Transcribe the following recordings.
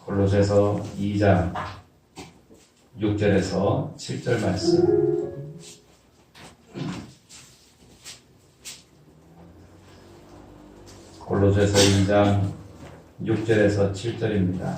골로새서 2장 6절에서 7절 말씀. 골로새서 2장 6절에서 7절입니다.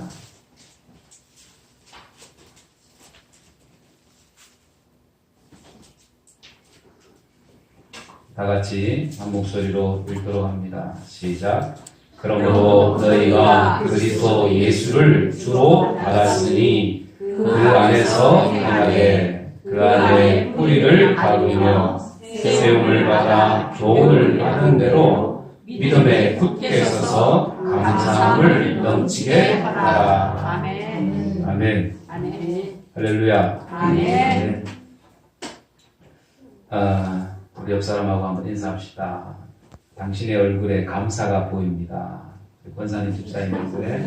다 같이 한 목소리로 읽도록 합니다. 시작. 그러므로 너희가 그리스도 예수를 주로 받았으니 그 안에서 행하되 그 안에 뿌리를 박으며 세움을 받아 교훈을 받은 대로 믿음에 굳게 서서 감사함을 넘치게 하라. 아멘. 아멘. 아멘. 할렐루야. 아멘. 우리 옆 사람하고 한번 인사합시다. 당신의 얼굴에 감사가 보입니다. 권사님 집사님 얼굴에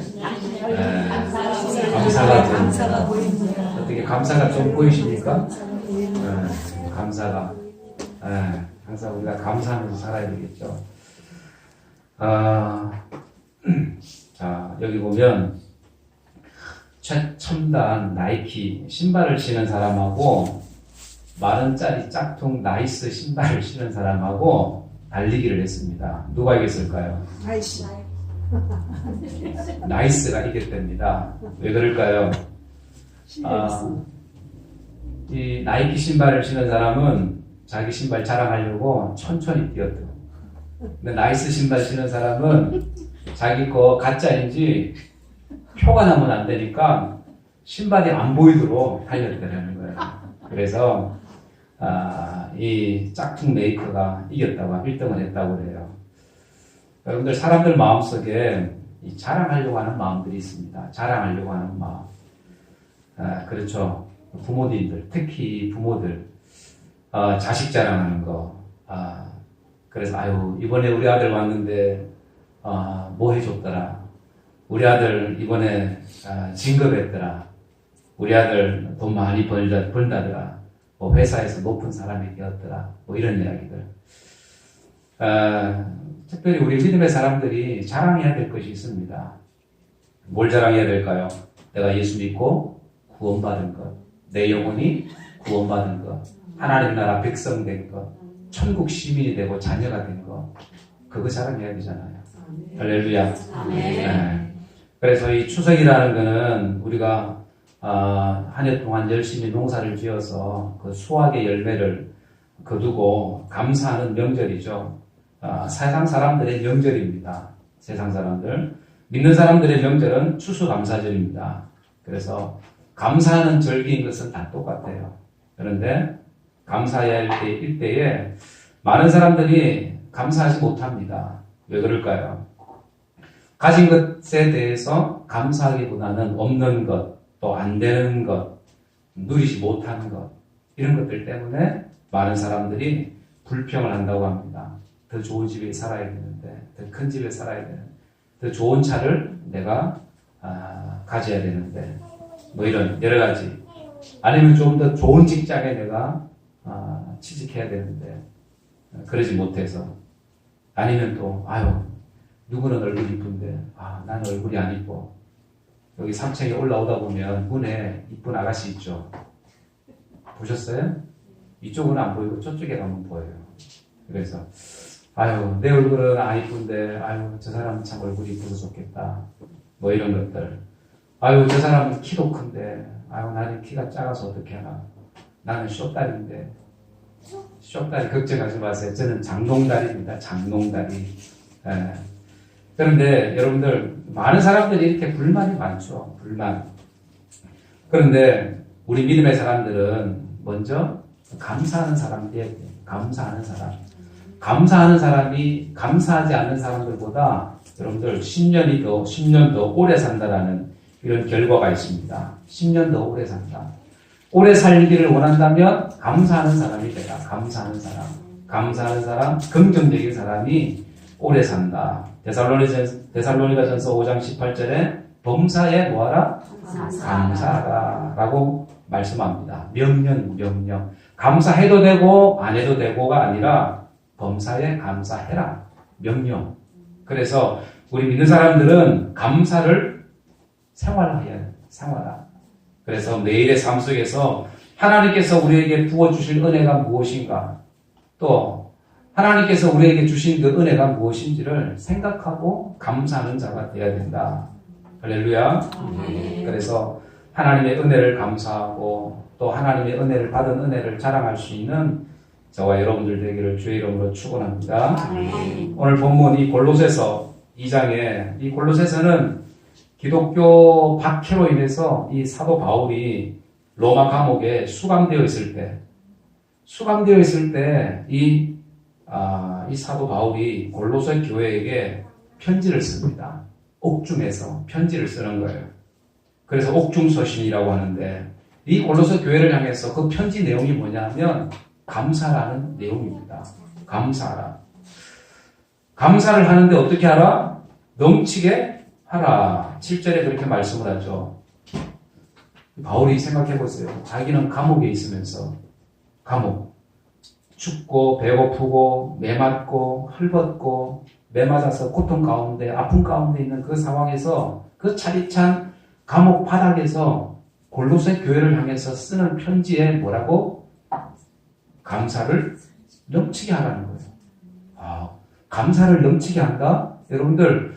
감사가 보입니다. 어떻게 감사가 좀 보이십니까? 감사가 항상 우리가 감사하면서 살아야 되겠죠. 자, 여기 보면 최첨단 나이키 신발을 신은 사람하고 10,000원짜리 짝퉁 나이스 신발을 신은 사람하고 달리기를 했습니다. 누가 이겼을까요? 나이스가 이겼답니다. 왜 그럴까요? 이 나이키 신발을 신은 사람은 자기 신발 자랑하려고 천천히 뛰었대요. 근데 나이스 신발 신은 사람은 자기 거 가짜인지 표가 나면 안 되니까 신발이 안 보이도록 달렸다는 거예요. 그래서 이 짝퉁 메이커가 이겼다고 1등을 했다고 그래요. 여러분들 사람들 마음속에 이 자랑하려고 하는 마음들이 있습니다. 자랑하려고 하는 마음. 그렇죠. 부모님들, 특히 부모들 자식 자랑하는 거. 그래서 이번에 우리 아들 왔는데 뭐 해줬더라. 우리 아들 이번에 진급했더라. 우리 아들 돈 많이 벌다더라. 뭐 회사에서 높은 사람이 되었더라. 뭐 이런 이야기들. 특별히 우리 믿음의 사람들이 자랑해야 될 것이 있습니다. 뭘 자랑해야 될까요? 내가 예수 믿고 구원받은 것, 내 영혼이 구원받은 것, 하나님 나라 백성 된 것, 천국 시민이 되고 자녀가 된 것, 그거 자랑해야 되잖아요. 할렐루야. 그래서 이 추석이라는 거는 우리가 한 해 동안 열심히 농사를 지어서 그 수확의 열매를 거두고 감사하는 명절이죠. 세상 사람들의 명절입니다. 세상 사람들. 믿는 사람들의 명절은 추수감사절입니다. 그래서 감사하는 절기인 것은 다 똑같아요. 그런데 감사해야 할 때에 많은 사람들이 감사하지 못합니다. 왜 그럴까요? 가진 것에 대해서 감사하기보다는 없는 것, 또 안 되는 것, 누리지 못하는 것, 이런 것들 때문에 많은 사람들이 불평을 한다고 합니다. 더 좋은 집에 살아야 되는데, 더 큰 집에 살아야 되는데, 더 좋은 차를 내가 가져야 되는데, 뭐 이런 여러 가지. 아니면 좀 더 좋은 직장에 내가 취직해야 되는데 그러지 못해서. 아니면 또 누구는 얼굴이 이쁜데 나는 얼굴이 안 이뻐. 여기 3층에 올라오다 보면 문에 이쁜 아가씨 있죠. 보셨어요? 이쪽은 안 보이고 저쪽에 가면 보여요. 그래서 내 얼굴은 안 이쁜데 저 사람은 참 얼굴이 이뻐서 좋겠다. 뭐 이런 것들. 저 사람은 키도 큰데 나는 키가 작아서 어떻게 하나. 나는 쇼다리인데. 쇼다리 걱정하지 마세요. 저는 장롱다리입니다. 장롱다리. 그런데 여러분들 많은 사람들이 이렇게 불만이 많죠. 불만. 그런데 우리 믿음의 사람들은 먼저 감사하는 사람들이에요. 감사하는 사람. 감사하는 사람이 감사하지 않는 사람들보다 여러분들 10년 더 오래 산다라는 이런 결과가 있습니다. 10년 더 오래 산다. 오래 살기를 원한다면 감사하는 사람이 되라. 감사하는 사람, 긍정적인 사람이 오래 산다. 데살로니가전서 5장 18절에 범사에 뭐하라? 감사하라 라고 말씀합니다. 명령. 감사해도 되고 안 해도 되고가 아니라 범사에 감사해라. 명령. 그래서 우리 믿는 사람들은 감사를 생활화. 그래서 매일의 삶 속에서 하나님께서 우리에게 부어주실 은혜가 무엇인가, 또 하나님께서 우리에게 주신 그 은혜가 무엇인지를 생각하고 감사하는 자가 되어야 된다. 할렐루야. 그래서 하나님의 은혜를 감사하고 또 하나님의 은혜를 받은 은혜를 자랑할 수 있는 저와 여러분들 되기를 주의 이름으로 축원합니다. 오늘 본문 이 골로새서 2장에, 이 골로새서는 기독교 박해로 인해서 이 사도 바울이 로마 감옥에 수감되어 있을 때 이 사도 바울이 골로새 교회에게 편지를 씁니다. 옥중에서 편지를 쓰는 거예요. 그래서 옥중서신이라고 하는데, 이 골로새 교회를 향해서 그 편지 내용이 뭐냐면 감사라는 내용입니다. 감사라. 감사를 하는데 어떻게 하라? 넘치게 하라. 7절에 그렇게 말씀을 하죠. 바울이 생각해 보세요. 자기는 감옥에 있으면서, 춥고 배고프고 매맞고 헐벗고 매맞아서 고통 가운데 아픔 가운데 있는 그 상황에서, 그 차디찬 감옥 바닥에서 골로새 교회를 향해서 쓰는 편지에 뭐라고? 감사를 넘치게 하라는 거예요. 감사를 넘치게 한다? 여러분들,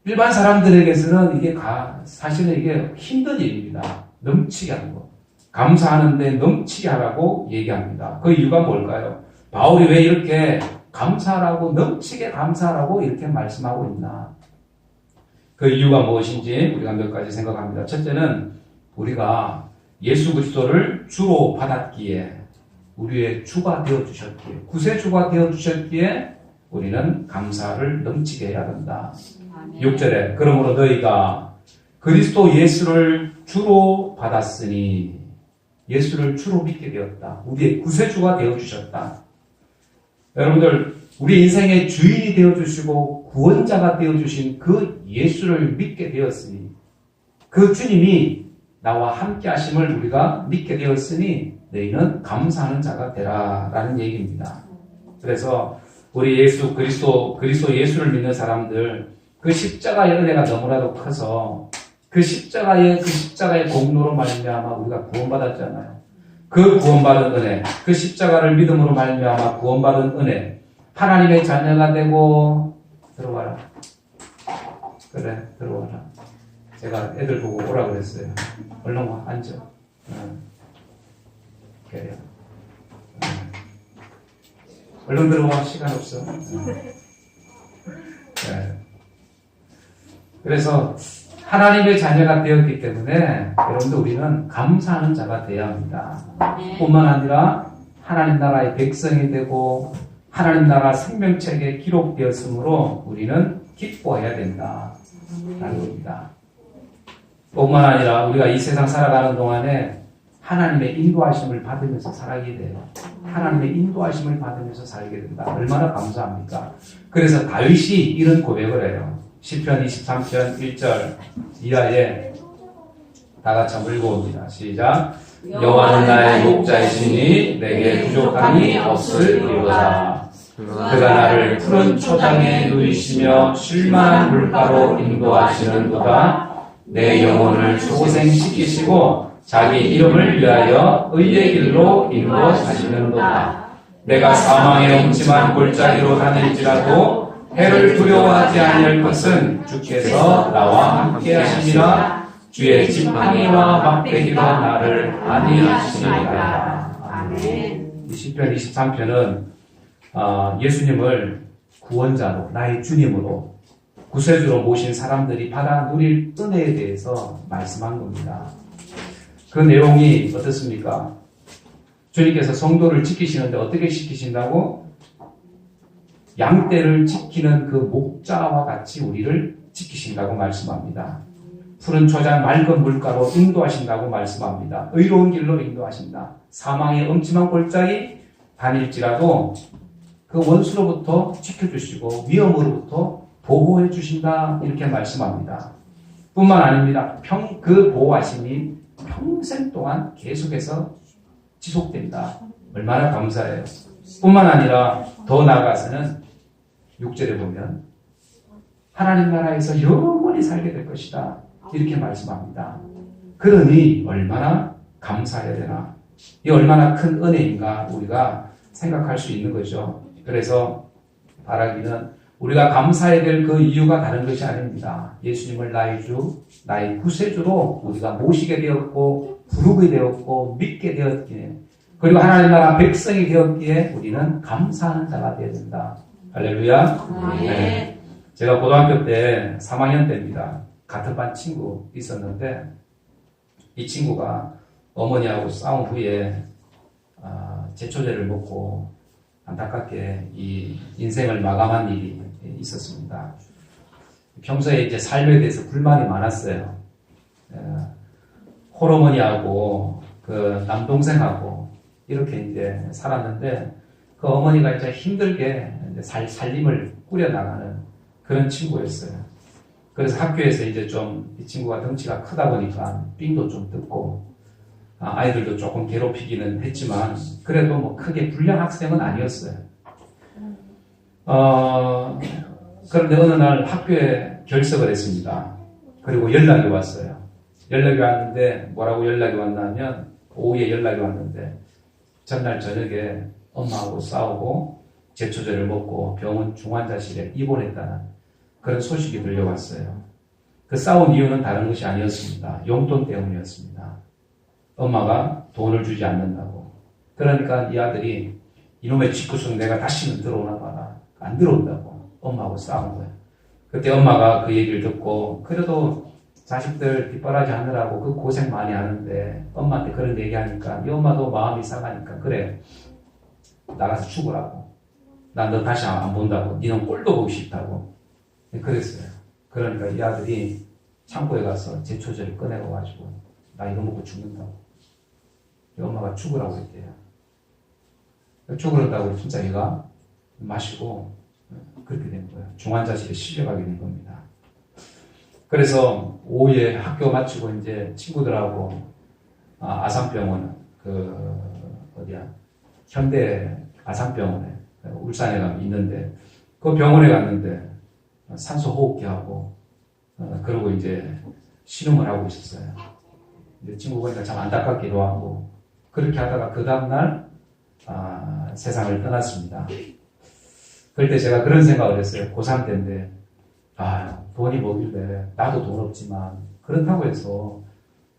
일반 사람들에게서는 이게 사실은 이게 힘든 일입니다. 넘치게 하는 거. 감사하는데 넘치게 하라고 얘기합니다. 그 이유가 뭘까요? 바울이 왜 이렇게 감사하라고, 넘치게 감사하라고 이렇게 말씀하고 있나? 그 이유가 무엇인지 우리가 몇 가지 생각합니다. 첫째는 우리가 예수 그리스도를 주로 받았기에, 우리의 주가 되어주셨기에, 구세주가 되어주셨기에 우리는 감사를 넘치게 해야 된다. 6절에 그러므로 너희가 그리스도 예수를 주로 받았으니, 예수를 주로 믿게 되었다. 우리의 구세주가 되어주셨다. 여러분들, 우리 인생의 주인이 되어주시고 구원자가 되어주신 그 예수를 믿게 되었으니, 그 주님이 나와 함께 하심을 우리가 믿게 되었으니 너희는 감사하는 자가 되라 라는 얘기입니다. 그래서 우리 예수 그리스도 예수를 믿는 사람들, 그 십자가의 은혜가 너무나도 커서 그 십자가의 공로로 말미암아 우리가 구원받았잖아요. 그 구원받은 은혜, 그 십자가를 믿음으로 말미암아 구원받은 은혜, 하나님의 자녀가 되고, 들어와라. 그래, 들어와라. 제가 애들 보고 오라 그랬어요. 얼른 와, 앉아. 그래요. 얼른 들어와, 시간 없어. 네. 그래서 하나님의 자녀가 되었기 때문에 여러분들, 우리는 감사하는 자가 되어야 합니다. 뿐만 아니라 하나님 나라의 백성이 되고 하나님 나라 생명책에 기록되었으므로 우리는 기뻐해야 된다 라는 겁니다. 뿐만 아니라 우리가 이 세상 살아가는 동안에 하나님의 인도하심을 받으면서 살게 돼요. 하나님의 인도하심을 받으면서 살게 된다. 얼마나 감사합니까? 그래서 다윗이 이런 고백을 해요. 시편 23편 1절 이하에 다 같이 한번 읽어봅니다. 시작. 여호와는 나의 목자이시니 내게 부족함이 없으리로다. 그가 나를 푸른 초장에 누이시며 쉴만한 물가로 인도하시는도다. 내 영혼을 소생시키시고 자기 이름을 위하여 의의 길로 인도하시는도다. 내가 사망의 음침한 골짜기로 다닐지라도 해를 두려워하지 아니할 것은 주께서 나와 함께 하시니라. 주의 지팡이와 막대기가 나를 안위하시니라. 아멘. 이 시편 23편은 예수님을 구원자로, 나의 주님으로, 구세주로 모신 사람들이 받아 누릴 은혜에 대해서 말씀한 겁니다. 그 내용이 어떻습니까? 주님께서 성도를 지키시는데 어떻게 지키신다고? 양떼를 지키는 그 목자와 같이 우리를 지키신다고 말씀합니다. 푸른 초장 맑은 물가로 인도하신다고 말씀합니다. 의로운 길로 인도하신다. 사망의 음침한 골짜기 다닐지라도 그 원수로부터 지켜주시고 위험으로부터 보호해 주신다, 이렇게 말씀합니다. 뿐만 아닙니다. 그 보호하심이 평생 동안 계속해서 지속된다. 얼마나 감사해요. 뿐만 아니라 더 나아가서는 6절에 보면 하나님 나라에서 영원히 살게 될 것이다. 이렇게 말씀합니다. 그러니 얼마나 감사해야 되나. 이 얼마나 큰 은혜인가 우리가 생각할 수 있는 거죠. 그래서 바라기는 우리가 감사해야 될 그 이유가 다른 것이 아닙니다. 예수님을 나의 주, 나의 구세주로 우리가 모시게 되었고 부르게 되었고 믿게 되었기에 그리고 하나님 나라 백성이 되었기에 우리는 감사하는 자가 되어야 된다. 할렐루야. 네. 제가 고등학교 때 3학년 때입니다. 같은 반 친구 있었는데 이 친구가 어머니하고 싸운 후에 제초제를 먹고 안타깝게 이 인생을 마감한 일이 있었습니다. 평소에 이제 삶에 대해서 불만이 많았어요. 홀어머니하고 그 남동생하고 이렇게 이제 살았는데 그 어머니가 이제 힘들게 이제 살림을 꾸려나가는 그런 친구였어요. 그래서 학교에서 이제 좀 이 친구가 덩치가 크다 보니까 삥도 좀 뜯고 아이들도 조금 괴롭히기는 했지만 그래도 뭐 크게 불량 학생은 아니었어요. 그런데 어느 날 학교에 결석을 했습니다. 그리고 연락이 왔어요. 연락이 왔는데 뭐라고 연락이 왔냐면 오후에 연락이 왔는데 전날 저녁에 엄마하고 싸우고 제초제를 먹고 병원 중환자실에 입원했다는 그런 소식이 들려왔어요. 그 싸운 이유는 다른 것이 아니었습니다. 용돈 때문이었습니다. 엄마가 돈을 주지 않는다고. 그러니까 이 아들이 이놈의 집구석 내가 다시는 들어오나 봐라. 안 들어온다고. 엄마하고 싸운 거예요. 그때 엄마가 그 얘기를 듣고 그래도 자식들 뒷바라지 하느라고 그 고생 많이 하는데 엄마한테 그런 얘기하니까 이 엄마도 마음이 상하니까 그래 나가서 죽으라고. 난 너 다시 안 본다고. 니는 꼴도 보기 싫다고. 그랬어요. 그러니까 이 아들이 창고에 가서 제초제를 꺼내고 가지고 나 이거 먹고 죽는다고. 이 엄마가 죽으라고 했대요. 죽으라고 진짜 얘가 마시고 그렇게 된 거예요. 중환자실에 실려가게 된 겁니다. 그래서 오후에 학교 마치고 이제 친구들하고 아산병원 현대 아산병원에 울산에 가면 있는데 그 병원에 갔는데 산소 호흡기 하고 그러고 이제 신음을 하고 있었어요. 근데 친구 보니까 참 안타깝기도 하고 그렇게 하다가 그 다음날 세상을 떠났습니다. 그럴 때 제가 그런 생각을 했어요. 고3 때인데 돈이 뭐길래 나도 돈 없지만 그렇다고 해서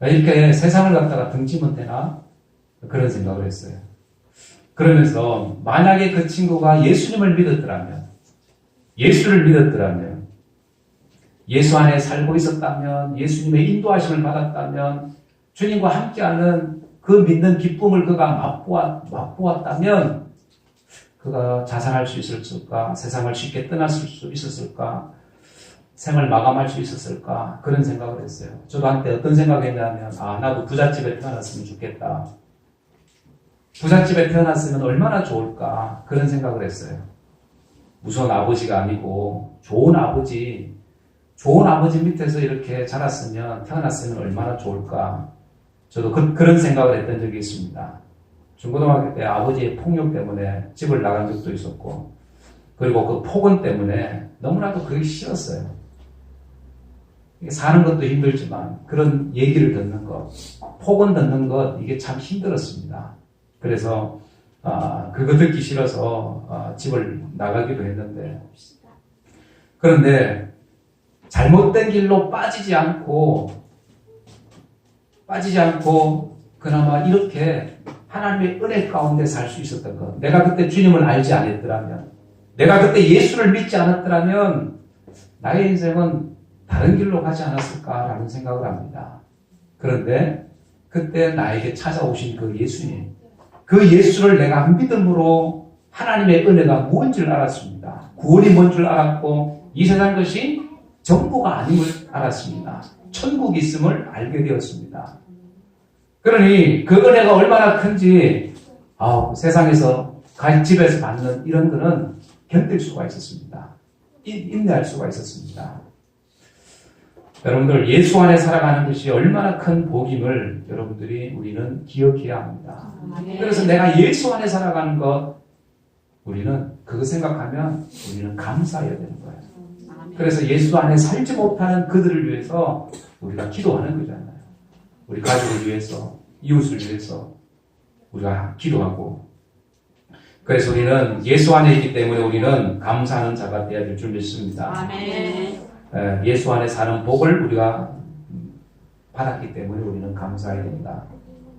이렇게 세상을 갖다가 등지면 되나? 그런 생각을 했어요. 그러면서 만약에 그 친구가 예수님을 믿었더라면 예수를 믿었더라면 예수 안에 살고 있었다면 예수님의 인도하심을 받았다면 주님과 함께하는 그 믿는 기쁨을 그가 맛보았다면 그가 자살할 수 있었을까? 세상을 쉽게 떠날 수 있었을까? 생을 마감할 수 있었을까? 그런 생각을 했어요. 저도 한때 어떤 생각했냐면 나도 부잣집에 태어났으면 좋겠다. 부잣집에 태어났으면 얼마나 좋을까? 그런 생각을 했어요. 무서운 아버지가 아니고 좋은 아버지 밑에서 이렇게 태어났으면 얼마나 좋을까? 저도 그런 생각을 했던 적이 있습니다. 중고등학교 때 아버지의 폭력 때문에 집을 나간 적도 있었고, 그리고 그 폭언 때문에 너무나도 그게 싫었어요. 사는 것도 힘들지만 그런 얘기를 듣는 것, 폭언 듣는 것, 이게 참 힘들었습니다. 그래서 그거 듣기 싫어서 집을 나가기도 했는데, 그런데 잘못된 길로 빠지지 않고 그나마 이렇게 하나님의 은혜 가운데 살 수 있었던 것. 내가 그때 주님을 알지 않았더라면, 내가 그때 예수를 믿지 않았더라면 나의 인생은 다른 길로 가지 않았을까라는 생각을 합니다. 그런데 그때 나에게 찾아오신 그 예수님, 그 예수를 내가 믿음으로 하나님의 은혜가 뭔지를 알았습니다. 구원이 뭔 줄 알았고 이 세상 것이 전부가 아님을 알았습니다. 천국이 있음을 알게 되었습니다. 그러니 그 은혜가 얼마나 큰지 세상에서 집에서 받는 이런 거는 견딜 수가 있었습니다. 인내할 수가 있었습니다. 여러분들 예수 안에 살아가는 것이 얼마나 큰 복임을 우리는 기억해야 합니다. 그래서 내가 예수 안에 살아가는 것 우리는 그거 생각하면 우리는 감사해야 되는 거예요. 그래서 예수 안에 살지 못하는 그들을 위해서 우리가 기도하는 거잖아요. 우리 가족을 위해서, 이웃을 위해서 우리가 기도하고. 그래서 우리는 예수 안에 있기 때문에 우리는 감사하는 자가 되어야 될 줄 믿습니다. 아멘. 예수 안에 사는 복을 우리가 받았기 때문에 우리는 감사해야 됩니다.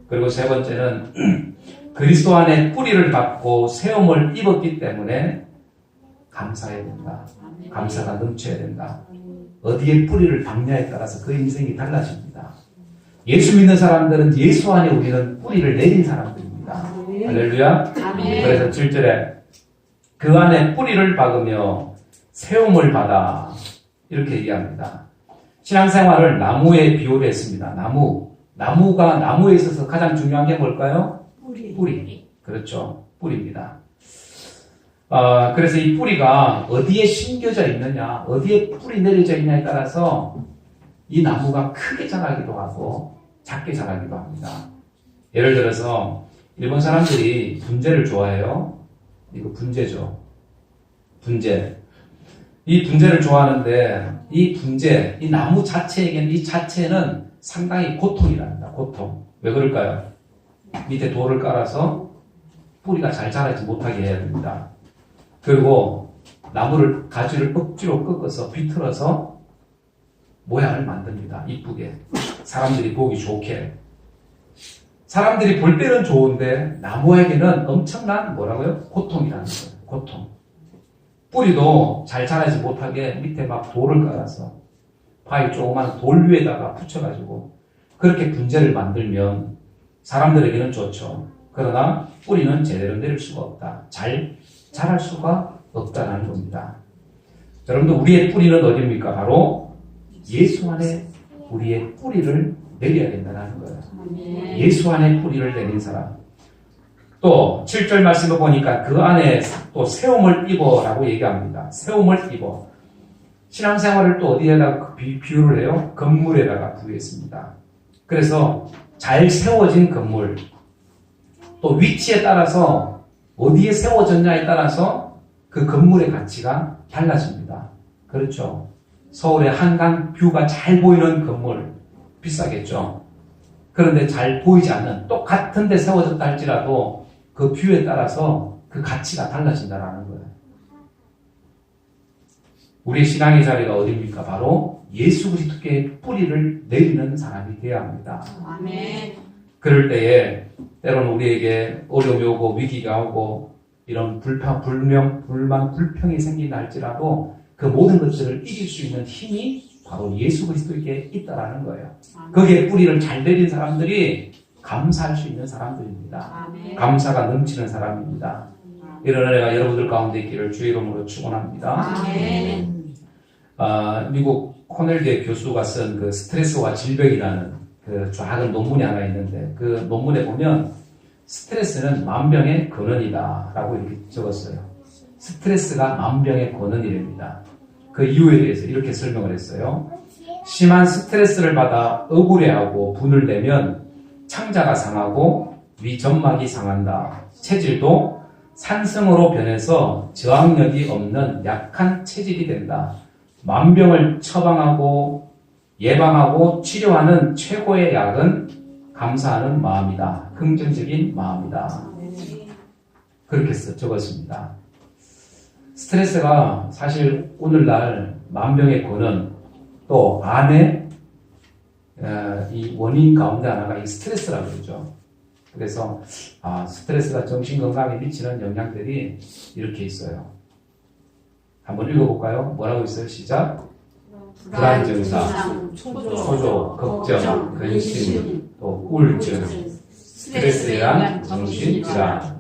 그리고 세 번째는 그리스도 안에 뿌리를 받고 세움을 입었기 때문에 감사해야 된다. 감사가 넘쳐야 된다. 어디에 뿌리를 박냐에 따라서 그 인생이 달라집니다. 예수 믿는 사람들은 예수 안에 우리는 뿌리를 내린 사람들입니다. 할렐루야. 아멘. 그래서 7절에 그 안에 뿌리를 박으며 세움을 받아 이렇게 얘기합니다. 신앙생활을 나무에 비유를 했습니다. 나무가 나무에 있어서 가장 중요한 게 뭘까요? 뿌리. 그렇죠. 뿌리입니다. 그래서 이 뿌리가 어디에 심겨져 있느냐, 어디에 뿌리 내려져 있냐에 따라서 이 나무가 크게 자라기도 하고 작게 자라기도 합니다. 예를 들어서 일본 사람들이 분재를 좋아해요. 이거 분재죠. 분재. 이 분재를 좋아하는데 이 나무 자체에게는 이 자체는 상당히 고통이랍니다. 고통. 왜 그럴까요? 밑에 돌을 깔아서 뿌리가 잘 자라지 못하게 해야 됩니다. 그리고 나무를 가지를 억지로 꺾어서 비틀어서 모양을 만듭니다. 이쁘게. 사람들이 보기 좋게. 사람들이 볼 때는 좋은데 나무에게는 엄청난 뭐라고요? 고통이라는 거예요. 고통. 뿌리도 잘 자라지 못하게 밑에 막 돌을 깔아서 바위 조그만 돌 위에다가 붙여가지고 그렇게 분재를 만들면 사람들에게는 좋죠. 그러나 뿌리는 제대로 내릴 수가 없다. 잘 자랄 수가 없다는 겁니다. 여러분들 우리의 뿌리는 어디입니까? 바로 예수 안에 우리의 뿌리를 내려야 된다는 거예요. 예수 안에 뿌리를 내린 사람. 또 7절 말씀을 보니까 그 안에 또 세움을 입어라고 얘기합니다. 세움을 입어. 신앙생활을 또 어디에다가 비유를 해요? 건물에다가 비유했습니다. 그래서 잘 세워진 건물, 또 위치에 따라서 어디에 세워졌냐에 따라서 그 건물의 가치가 달라집니다. 그렇죠. 서울의 한강 뷰가 잘 보이는 건물 비싸겠죠. 그런데 잘 보이지 않는 똑같은 데 세워졌다 할지라도 그 뷰에 따라서 그 가치가 달라진다는 거예요. 우리 신앙의 자리가 어디입니까? 바로 예수 그리스도의 뿌리를 내리는 사람이 되어야 합니다. 아멘. 그럴 때에 때로는 우리에게 어려움이 오고 위기가 오고 이런 불평이 생긴다 할지라도 그 모든 것들을 이길 수 있는 힘이 바로 예수 그리스도에게 있다라는 거예요. 거기에 뿌리를 잘 내린 사람들이 감사할 수 있는 사람들입니다. 아멘. 감사가 넘치는 사람입니다. 이런 은혜가 여러분들 가운데 있기를 주의 이름으로 축원합니다. 아멘. 미국 코넬대 교수가 쓴 그 스트레스와 질병이라는 그 작은 논문이 하나 있는데 그 논문에 보면 스트레스는 만병의 근원이다 라고 이렇게 적었어요. 스트레스가 만병의 근원이랍니다. 그 이유에 대해서 이렇게 설명을 했어요. 심한 스트레스를 받아 억울해하고 분을 내면 창자가 상하고 위점막이 상한다. 체질도 산성으로 변해서 저항력이 없는 약한 체질이 된다. 만병을 처방하고 예방하고 치료하는 최고의 약은 감사하는 마음이다. 긍정적인 마음이다. 그렇게 적었습니다. 스트레스가 사실 오늘날 만병의 근원 또 암의 이 원인 가운데 하나가 이 스트레스라고 그러죠. 그래서 스트레스가 정신건강에 미치는 영향들이 이렇게 있어요. 한번 읽어볼까요? 뭐라고 있어요? 시작. 불안 증상, 초조, 걱정, 근심, 또 우울증, 스트레스에 의한 정신질환,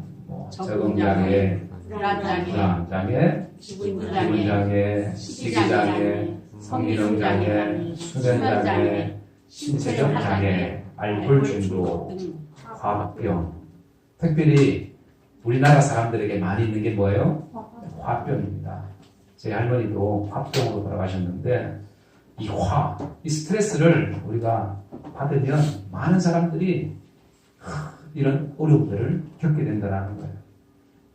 적응장애, 불안장애, 기분장애, 식이장애, 성기능장애, 수면장애, 신체적 장애, 알코올 중독, 화병. 특별히 우리나라 사람들에게 많이 있는 게 뭐예요? 화병입니다. 제 할머니도 화병으로 돌아가셨는데 이 스트레스를 우리가 받으면 많은 사람들이 이런 어려움들을 겪게 된다는 거예요.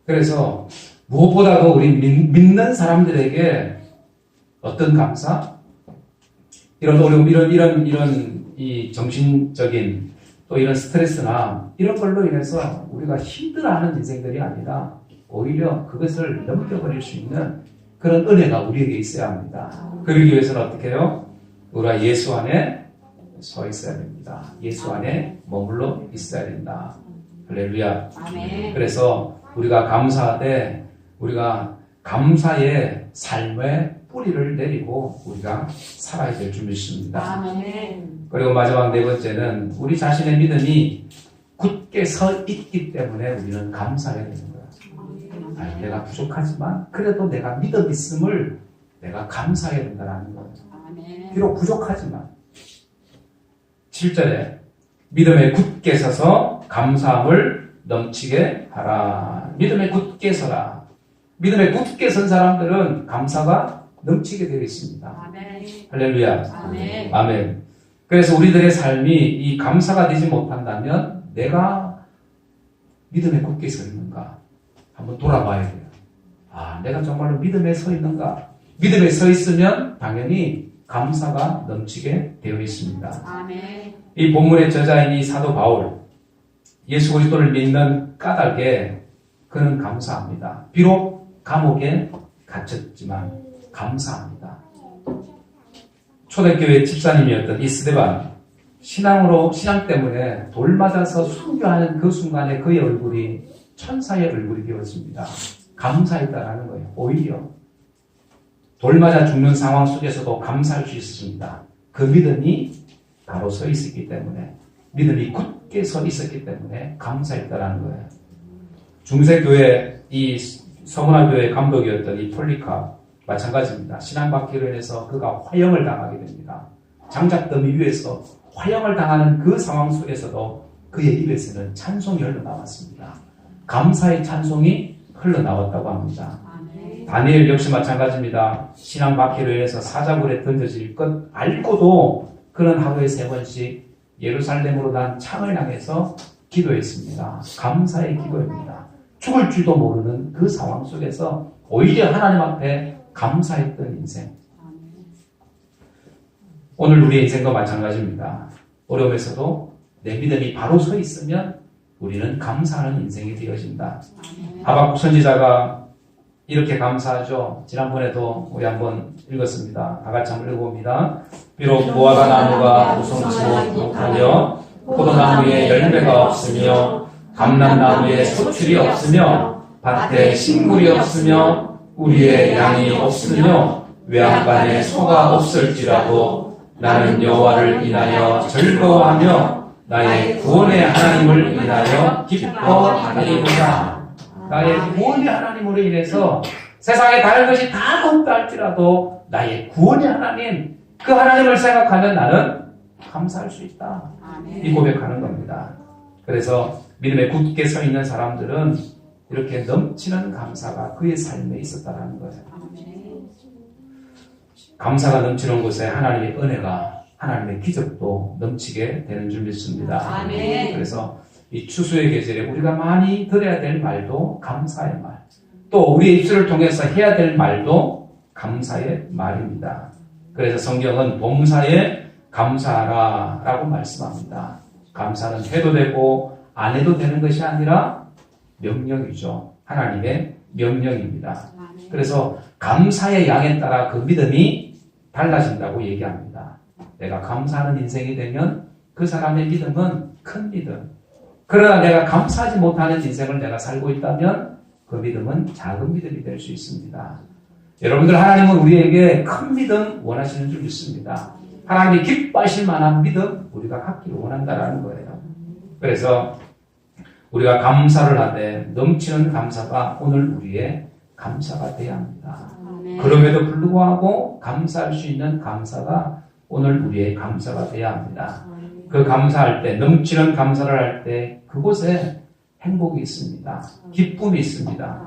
그래서 무엇보다도 우리 믿는 사람들에게 어떤 감사? 이런 어려움, 이런 이 정신적인 또 이런 스트레스나 이런 걸로 인해서 우리가 힘들어하는 인생들이 아니라 오히려 그것을 넘겨버릴 수 있는 그런 은혜가 우리에게 있어야 합니다. 그러기 위해서는 어떻게 해요? 우리가 예수 안에 서 있어야 됩니다. 예수 안에 머물러 있어야 된다. 할렐루야. 아멘. 그래서 우리가 감사하되 우리가 감사의 삶의 뿌리를 내리고 우리가 살아야 될 줄 믿습니다. 아멘. 그리고 마지막 네 번째는 우리 자신의 믿음이 굳게 서 있기 때문에 우리는 감사해야 되는 거야. 아니, 내가 부족하지만 그래도 내가 믿음 있음을 내가 감사해야 된다는 거예요. 아멘. 비록 부족하지만 7절에 믿음에 굳게 서서 감사함을 넘치게 하라. 믿음에 굳게 서라. 믿음에 굳게 선 사람들은 감사가 넘치게 되어 있습니다. 아멘. 할렐루야. 아멘. 아멘. 그래서 우리들의 삶이 이 감사가 되지 못한다면 내가 믿음에 굳게 서 있는가 한번 돌아봐야 돼요. 아, 내가 정말로 믿음에 서 있는가? 믿음에 서 있으면 당연히 감사가 넘치게 되어 있습니다. 아멘. 이 본문의 저자인 이 사도 바울, 예수 그리스도를 믿는 까닭에 그는 감사합니다. 비록 감옥에 갇혔지만 감사합니다. 초대교회 집사님이었던 이 스데반, 신앙 때문에 돌 맞아서 순교하는 그 순간에 그의 얼굴이 천사의 얼굴이 되었습니다. 감사했다라는 거예요. 오히려 돌 맞아 죽는 상황 속에서도 감사할 수 있었습니다. 그 믿음이 바로 서 있었기 때문에, 믿음이 굳게 서 있었기 때문에 감사했다라는 거예요. 중세교회 이 서문화교회 감독이었던 이 폴리카 마찬가지입니다. 신앙받기로 인해서 그가 화형을 당하게 됩니다. 장작더미 위에서 화형을 당하는 그 상황 속에서도 그의 입에서는 찬송이 흘러나왔습니다. 감사의 찬송이 흘러나왔다고 합니다. 아멘. 다니엘 역시 마찬가지입니다. 신앙받기로 인해서 사자굴에 던져질 것 알고도 그는 하루에 3번씩 예루살렘으로 난 창을 향해서 기도했습니다. 감사의 기도입니다. 죽을 줄도 모르는 그 상황 속에서 오히려 하나님 앞에 감사했던 인생. 오늘 우리의 인생도 마찬가지입니다. 어려움에서도 내 믿음이 바로 서 있으면 우리는 감사하는 인생이 되어진다. 하박국 선지자가 이렇게 감사하죠. 지난번에도 우리 한번 읽었습니다. 다 같이 한번 읽어봅니다. 비록 무화과 나무가 무성치고 못하며 포도나무에 열매가 없으며 감람나무에 소출이 없으며 밭에 식물이 없으며 우리의 양이 없으며 외양간에 소가 없을지라도 나는 여호와를 인하여 즐거워하며 나의 구원의 하나님을 인하여 기뻐하리로다. 나의 구원의 하나님으로 인해서 세상에 다른 것이 다 없다 할지라도 나의 구원의 하나님, 그 하나님을 생각하면 나는 감사할 수 있다. 이 고백하는 겁니다. 그래서 믿음에 굳게 서 있는 사람들은 이렇게 넘치는 감사가 그의 삶에 있었다는 거예요. 감사가 넘치는 곳에 하나님의 은혜가, 하나님의 기적도 넘치게 되는 줄 믿습니다. 아멘. 그래서 이 추수의 계절에 우리가 많이 들어야 될 말도 감사의 말, 또 우리의 입술을 통해서 해야 될 말도 감사의 말입니다. 그래서 성경은 범사에 감사하라 라고 말씀합니다. 감사는 해도 되고 안 해도 되는 것이 아니라 명령이죠. 하나님의 명령입니다. 그래서 감사의 양에 따라 그 믿음이 달라진다고 얘기합니다. 내가 감사하는 인생이 되면 그 사람의 믿음은 큰 믿음. 그러나 내가 감사하지 못하는 인생을 내가 살고 있다면 그 믿음은 작은 믿음이 될 수 있습니다. 여러분들, 하나님은 우리에게 큰 믿음 원하시는 줄 믿습니다. 하나님이 기뻐하실 만한 믿음 우리가 갖기를 원한다는 거예요. 그래서 우리가 감사를 하되 넘치는 감사가 오늘 우리의 감사가 되어야 합니다. 그럼에도 불구하고 감사할 수 있는 감사가 오늘 우리의 감사가 되어야 합니다. 그 감사할 때, 넘치는 감사를 할 때 그곳에 행복이 있습니다. 기쁨이 있습니다.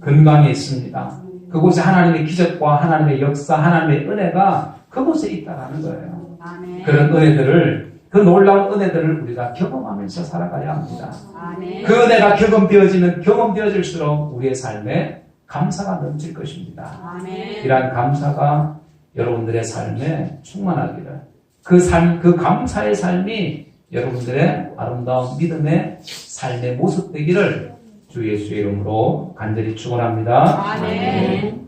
건강이 있습니다. 그곳에 하나님의 기적과 하나님의 역사, 하나님의 은혜가 그곳에 있다는 거예요. 그런 은혜들을, 그 놀라운 은혜들을 우리가 경험하면서 살아가야 합니다. 그 은혜가 경험되어질수록 우리의 삶에 감사가 넘칠 것입니다. 이러한 감사가 여러분들의 삶에 충만하기를, 그 삶, 그 감사의 삶이 여러분들의 아름다운 믿음의 삶의 모습 되기를 주 예수의 이름으로 간절히 축원합니다. 아멘.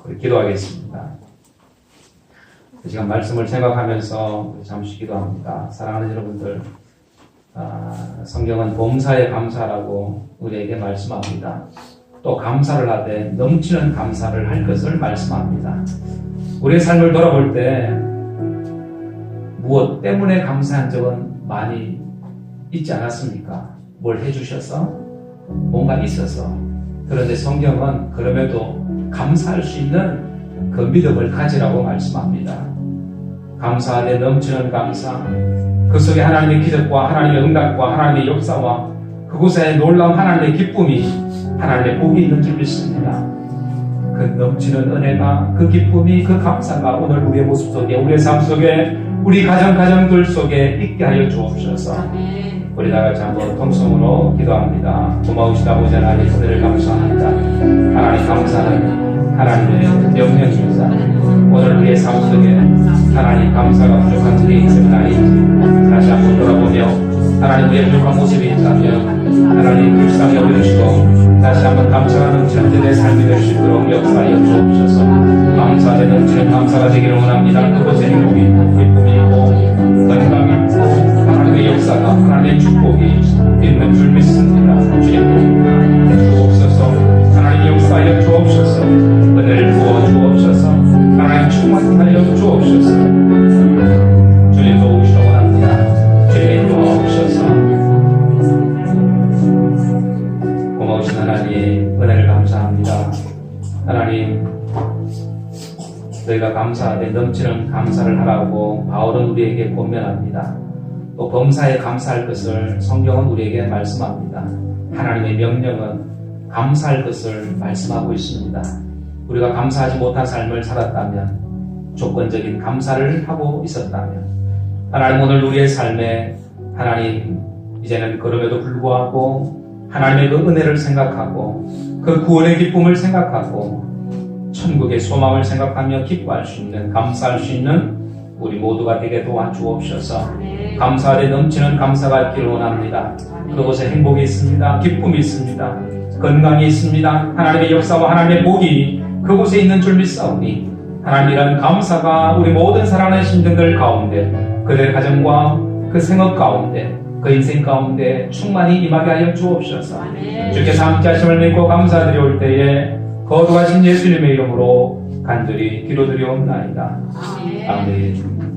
우리 기도하겠습니다. 이 시간 말씀을 생각하면서 잠시 기도합니다. 사랑하는 여러분들, 성경은 범사에 감사라고 우리에게 말씀합니다. 또 감사를 하되 넘치는 감사를 할 것을 말씀합니다. 우리의 삶을 돌아볼 때 무엇 때문에 감사한 적은 많이 있지 않았습니까? 뭘 해주셔서? 뭔가 있어서. 그런데 성경은 그럼에도 감사할 수 있는 그 믿음을 가지라고 말씀합니다. 감사하되 넘치는 감사, 그 속에 하나님의 기적과 하나님의 응답과 하나님의 역사와 그곳에 놀라운 하나님의 기쁨이, 하나님의 복이 있는 줄 믿습니다. 그 넘치는 은혜가, 그 기쁨이, 그 감사가 오늘 우리의 모습 속에, 우리의 삶 속에, 우리 가정들 속에 있게 하여 주옵소서. 아멘. 우리 다 같이 한번 통성으로 기도합니다. 고마우신 아버지 하나님, 은혜를 감사합니다. 하나님 감사는 하나님의 명령입니다. 오늘 우리의 삶 속에 하나님 감사가 부족한 일이 있으면 아닌지 다시 한번 돌아보며 하나님 우리의 부족한 모습이 있다면 하나님 불쌍히 여겨주시고 다시 한번 감사가 넘치는 내 삶이 될 수 있도록 역사하여 주옵소서. 감사에 넘치는 감사가 되기를 원합니다. 그것에 행복이 기쁨이 있고 건강이 있고 하나님의 역사가, 하나님의 축복이 있는 줄 믿습니다. 주님 주옵소서. 하나님 역사하여 주옵소서. 은혜를 부어 주옵소서. 하나님 충만하여 주옵소서. 주님 도우시기 원합니다. 주님 도와주셔서 고마우신 하나님, 은혜를 감사합니다. 하나님, 너희가 감사하되 넘치는 감사를 하라고 바울은 우리에게 권면합니다. 또 범사에 감사할 것을 성경은 우리에게 말씀합니다. 하나님의 명령은 감사할 것을 말씀하고 있습니다. 우리가 감사하지 못한 삶을 살았다면, 조건적인 감사를 하고 있었다면, 하나님 오늘 우리의 삶에 하나님 이제는 그럼에도 불구하고 하나님의 그 은혜를 생각하고 그 구원의 기쁨을 생각하고 천국의 소망을 생각하며 기뻐할 수 있는, 감사할 수 있는 우리 모두가 되게 도와주옵소서. 감사하되 넘치는 감사가 있기를 원합니다. 그곳에 행복이 있습니다. 기쁨이 있습니다. 건강이 있습니다. 하나님의 역사와 하나님의 복이 그곳에 있는 줄 믿사오니 하나님 이런 감사가 우리 모든 사랑하는 신등들 가운데, 그들의 가정과 그 생업 가운데, 그 인생 가운데 충만히 임하게 하여 주옵소서. 주께서 함께 하심을 믿고 감사드려올 때에 거룩하신 예수님의 이름으로 간절히 기도드리옵나이다. 아멘.